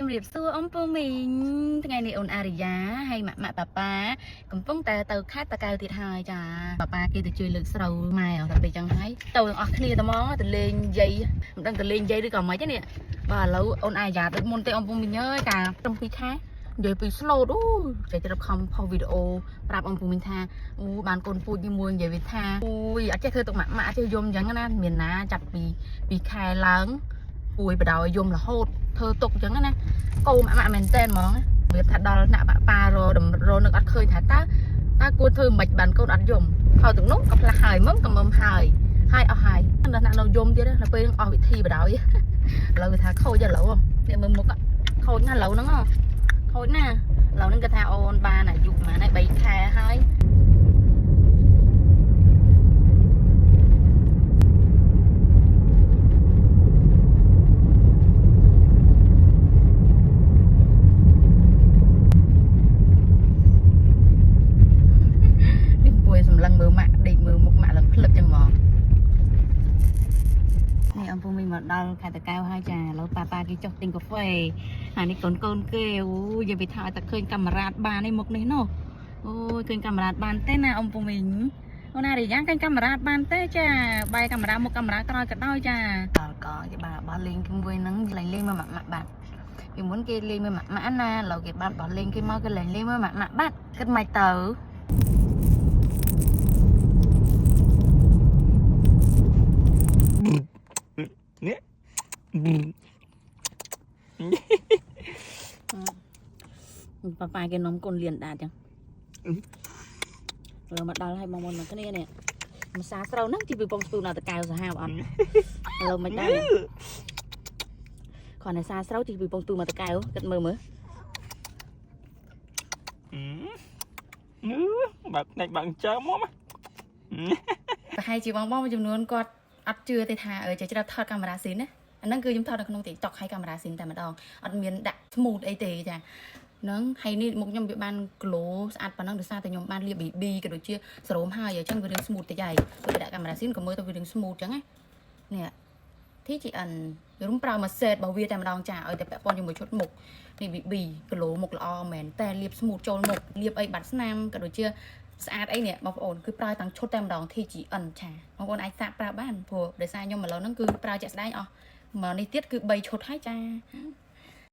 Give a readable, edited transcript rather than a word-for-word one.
ជំរាបសួរអ៊ំពូមីងថ្ងៃនេះអូនអារីយ៉ាហើយម៉ាក់ប៉ាប៉ាកំពុងតែទៅខេត្តតាកែវទៀតហើយចាប៉ាប៉ាគេទៅជួយលើកស្រូវម៉ែតែពេលចឹងហើយទៅទាំងអស់គ្នាតែហ្មងទៅលេងយាយមិនដឹងទៅលេងយាយឬក៏មិនទេនេះបាទឥឡូវអូនអារីយ៉ាដូចមុនទេអ៊ំពូមីងអើយកាត្រឹម2ខែនិយាយពីស្លូតអូចេះទៅខំផុសវីដេអូប្រាប់អ៊ំពូមីងថាអូបានកូនពូជមួយនិយាយវាថាអូយអត់ចេះធ្វើទុកម៉ាក់អត់ចេះយំចឹងណាមានណាចាប់ពីខែឡើងពួយបដ ாய் យំរហូតធ្វើទុកចឹងណាកូនម៉ាក់មែនតែនហ្មងវាថាដល់ណាក់ប៉ារនឹកអត់ឃើញថាតើគួរធ្វើមិនបានកូនអត់យំខោទាំងនោះក៏ផ្លាស់ហើយមើលក៏មើលហើយអស់ហើយដល់ណាក់នៅយំទៀតដល់ពេលអស់វិធីបដ ாய் ឥឡូវវាថាខូចឥឡូវនេះមើលមុខខូចណាឥឡូវហ្នឹងខូចណាឥឡូវហ្នឹងគេថាអូនបានអាយុប៉ុន្មានហើយ3ខែហើយដល់ខេត្តតាកែវហើយចាឥឡូវប៉ាប៉ាគេចុះទិញកាហ្វេហើយនេះកូនគេអូយយើងទៅថាតែឃើញកាមេរ៉ាបាននេះមុខនេះនោះអូយឃើញកាមេរ៉ាបានទេណាអ៊ំពូមីងអូនណារីយ៉ាងឃើញកាមេរ៉ាបានទេចាបែរកាមេរ៉ាមុខកាមេរ៉ាក្រោយក៏ដោយចាដល់ក៏គេបានបោះលេងជាមួយនឹងលេងមើលម៉ាក់បាត់ពីមុនគេលេងមើលម៉ាក់ណាឥឡូវគេបានបោះលេងគេមកគេលេងមើលម៉ាក់បាត់គិតមិនទៅនេះប៉ាប៉ាគេនំកូនលៀនដាតចឹងឥឡូវមកដល់ហើយបងប្អូនមកគ្នានេះម្សាស្រូវហ្នឹងទីពីបងស្ទូនៅតកែវសាហាវអត់ឥឡូវមិនដែរគ្រាន់តែសាស្រូវទីពីបងស្ទូមកតកែវគិតមើលបើផ្នែកបើចាំមកប្រហែលជាបងមួយចំនួនគាត់អត់ជឿទេថាចេះច្រាប់ថតកាមេរ៉ាស៊ីនណាអាហ្នឹងគឺខ្ញុំថតនៅក្នុង TikTok ហើយកាមេរ៉ាស៊ីនតែម្ដងអត់មានដាក់ smooth អីទេចាហ្នឹងហើយនេះមុខខ្ញុំវាបាន glow ស្អាតប៉ុណ្ណឹងដោយសារតែខ្ញុំបានលាប BB ក៏ដូចជាស្រោមហើយអញ្ចឹងវារឿង smooth តិចហើយពេលដាក់កាមេរ៉ាស៊ីនក៏មើលទៅវារឿង smooth អញ្ចឹងណានេះ TGN រុំប្រើមួយ set របស់វាតែម្ដងចាឲ្យតែពាក់ព័ន្ធជាមួយឈុតមុខនេះ BB glow មុខល្អមែនតែលាប smooth ចូលមុខលាបអីបាត់ស្នាមក៏ដូចជាស្អាតអីនេះបងប្អូនគឺប្រើទាំងឈុតតែម្ដង TGN ចាបងប្អូនអាចសាកប្រើបានព្រោះដោយសារខ្ញុំឥឡូវហ្នឹងគឺប្រើជាក់ស្ដែងអស់មកនេះទៀតគឺ3ឈុតហើយចា